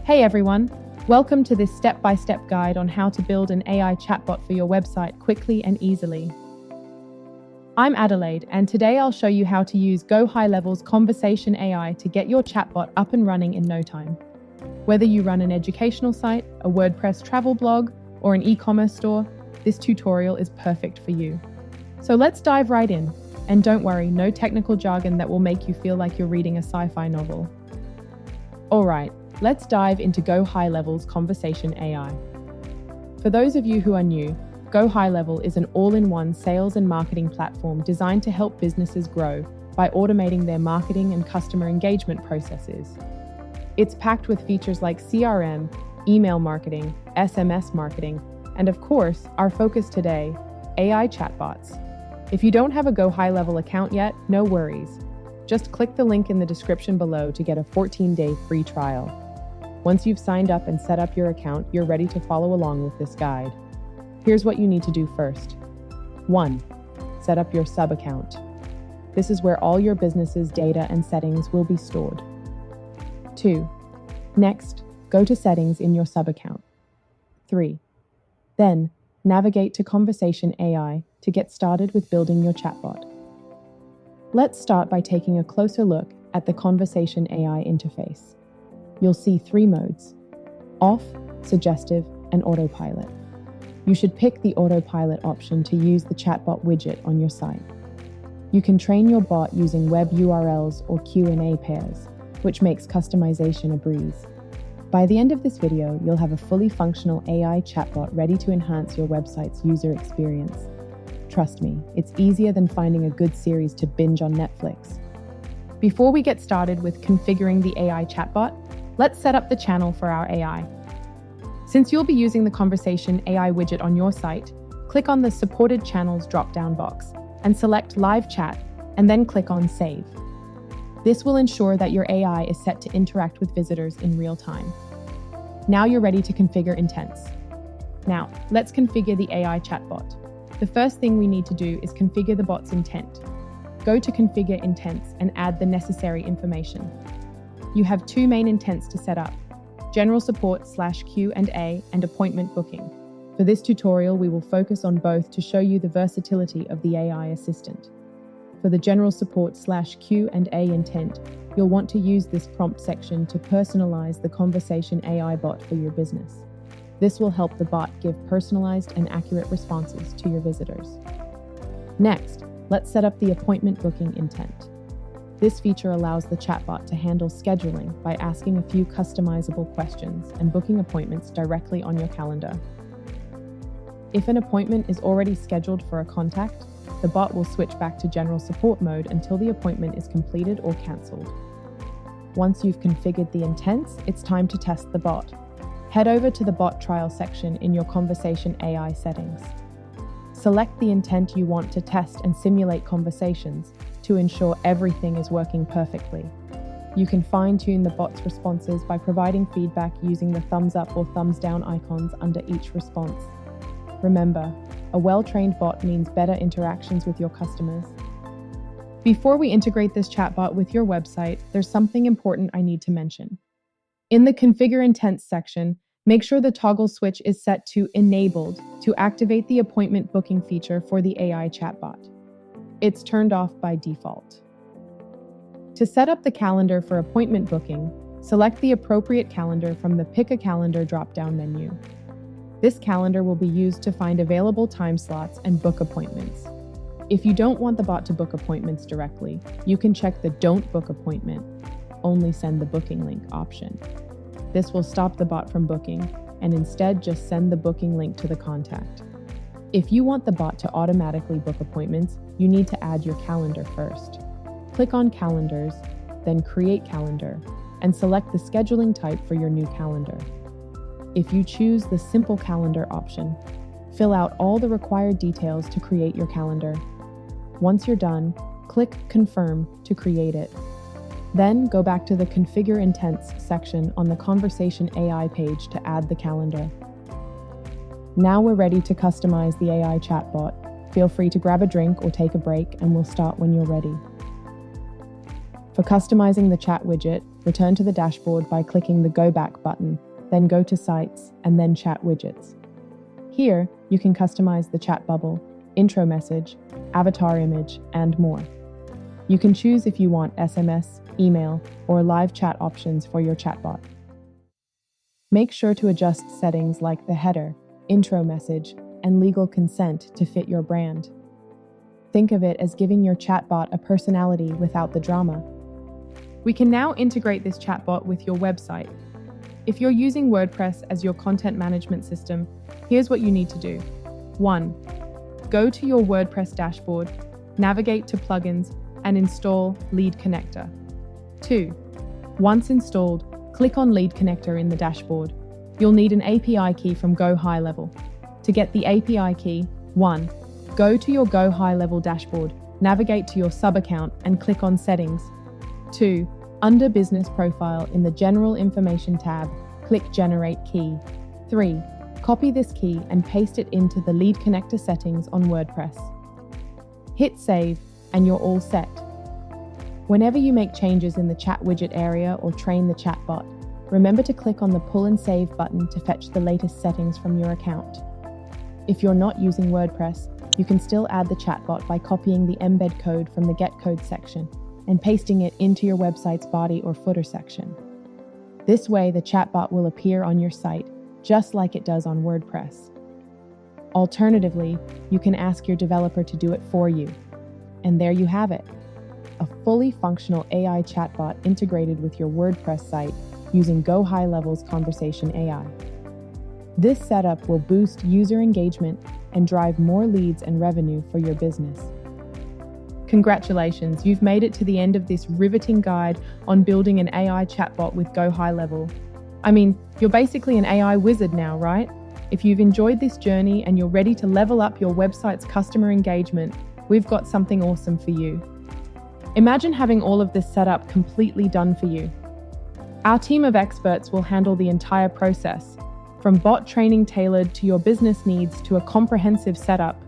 Hey everyone, welcome to this step-by-step guide on how to build an AI chatbot for your website quickly and easily. I'm Adelaide, and today I'll show you how to use GoHighLevel's Conversation AI to get your chatbot up and running in no time. Whether you run an educational site, a WordPress travel blog, or an e-commerce store, this tutorial is perfect for you. So let's dive right in. And don't worry, no technical jargon that will make you feel like you're reading a sci-fi novel. Alright, let's dive into GoHighLevel's Conversation AI. For those of you who are new, GoHighLevel is an all-in-one sales and marketing platform designed to help businesses grow by automating their marketing and customer engagement processes. It's packed with features like CRM, email marketing, SMS marketing, and of course, our focus today, AI chatbots. If you don't have a GoHighLevel account yet, no worries. Just click the link in the description below to get a 14-day free trial. Once you've signed up and set up your account, you're ready to follow along with this guide. Here's what you need to do first. 1. Set up your sub-account. This is where all your business's data and settings will be stored. 2. Next, go to Settings in your sub-account. 3. Then, navigate to Conversation AI to get started with building your chatbot. Let's start by taking a closer look at the Conversation AI interface. You'll see 3 modes: off, suggestive, and autopilot. You should pick the autopilot option to use the chatbot widget on your site. You can train your bot using web URLs or Q&A pairs, which makes customization a breeze. By the end of this video, you'll have a fully functional AI chatbot ready to enhance your website's user experience. Trust me, it's easier than finding a good series to binge on Netflix. Before we get started with configuring the AI chatbot, let's set up the channel for our AI. Since you'll be using the Conversation AI widget on your site, click on the Supported Channels drop-down box and select Live Chat, and then click on Save. This will ensure that your AI is set to interact with visitors in real time. Now you're ready to configure intents. Now, let's configure the AI chatbot. The first thing we need to do is configure the bot's intent. Go to Configure Intents and add the necessary information. You have 2 main intents to set up: General Support /Q&A and Appointment Booking. For this tutorial, we will focus on both to show you the versatility of the AI assistant. For the General Support /Q&A intent, you'll want to use this prompt section to personalize the Conversation AI bot for your business. This will help the bot give personalized and accurate responses to your visitors. Next, let's set up the Appointment Booking intent. This feature allows the chatbot to handle scheduling by asking a few customizable questions and booking appointments directly on your calendar. If an appointment is already scheduled for a contact, the bot will switch back to general support mode until the appointment is completed or cancelled. Once you've configured the intents, it's time to test the bot. Head over to the bot trial section in your Conversation AI settings. Select the intent you want to test and simulate conversations to ensure everything is working perfectly. You can fine-tune the bot's responses by providing feedback using the thumbs up or thumbs down icons under each response. Remember, a well-trained bot means better interactions with your customers. Before we integrate this chatbot with your website, there's something important I need to mention. In the Configure Intents section, make sure the toggle switch is set to Enabled to activate the appointment booking feature for the AI chatbot. It's turned off by default. To set up the calendar for appointment booking, select the appropriate calendar from the Pick a Calendar drop-down menu. This calendar will be used to find available time slots and book appointments. If you don't want the bot to book appointments directly, you can check the Don't Book Appointment, Only Send the Booking Link option. This will stop the bot from booking, and instead just send the booking link to the contact. If you want the bot to automatically book appointments, you need to add your calendar first. Click on Calendars, then Create Calendar, and select the scheduling type for your new calendar. If you choose the Simple Calendar option, fill out all the required details to create your calendar. Once you're done, click Confirm to create it. Then go back to the Configure Intents section on the Conversation AI page to add the calendar. Now we're ready to customize the AI chatbot. Feel free to grab a drink or take a break, and we'll start when you're ready. For customizing the chat widget, return to the dashboard by clicking the Go Back button, then go to Sites, and then Chat Widgets. Here, you can customize the chat bubble, intro message, avatar image, and more. You can choose if you want SMS, email, or live chat options for your chatbot. Make sure to adjust settings like the header, intro message, and legal consent to fit your brand. Think of it as giving your chatbot a personality without the drama. We can now integrate this chatbot with your website. If you're using WordPress as your content management system, here's what you need to do. 1. Go to your WordPress dashboard, navigate to Plugins, and install LeadConnector. 2. Once installed, click on LeadConnector in the dashboard. You'll need an API key from GoHighLevel. To get the API key, 1. Go to your GoHighLevel dashboard, navigate to your sub-account, and click on Settings. 2. Under Business Profile in the General Information tab, click Generate Key. 3. Copy this key and paste it into the LeadConnector settings on WordPress. Hit Save, and you're all set. Whenever you make changes in the chat widget area or train the chatbot, remember to click on the Pull and Save button to fetch the latest settings from your account. If you're not using WordPress, you can still add the chatbot by copying the embed code from the Get Code section and pasting it into your website's body or footer section. This way, the chatbot will appear on your site just like it does on WordPress. Alternatively, you can ask your developer to do it for you. And there you have it, a fully functional AI chatbot integrated with your WordPress site using GoHighLevel's Conversation AI. This setup will boost user engagement and drive more leads and revenue for your business. Congratulations, you've made it to the end of this riveting guide on building an AI chatbot with GoHighLevel. I mean, you're basically an AI wizard now, right? If you've enjoyed this journey and you're ready to level up your website's customer engagement, we've got something awesome for you. Imagine having all of this setup completely done for you. Our team of experts will handle the entire process, from bot training tailored to your business needs to a comprehensive setup.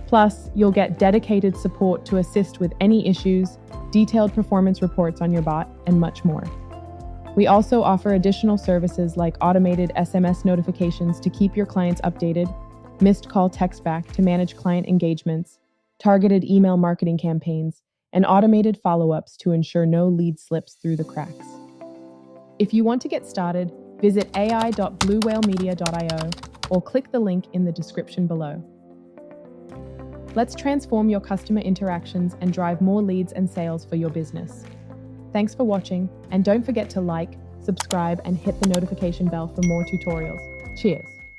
Plus, you'll get dedicated support to assist with any issues, detailed performance reports on your bot, and much more. We also offer additional services like automated SMS notifications to keep your clients updated, missed call text back to manage client engagements, targeted email marketing campaigns, and automated follow-ups to ensure no lead slips through the cracks. If you want to get started, visit ai.bluewhalemedia.io or click the link in the description below. Let's transform your customer interactions and drive more leads and sales for your business. Thanks for watching, and don't forget to like, subscribe, and hit the notification bell for more tutorials. Cheers!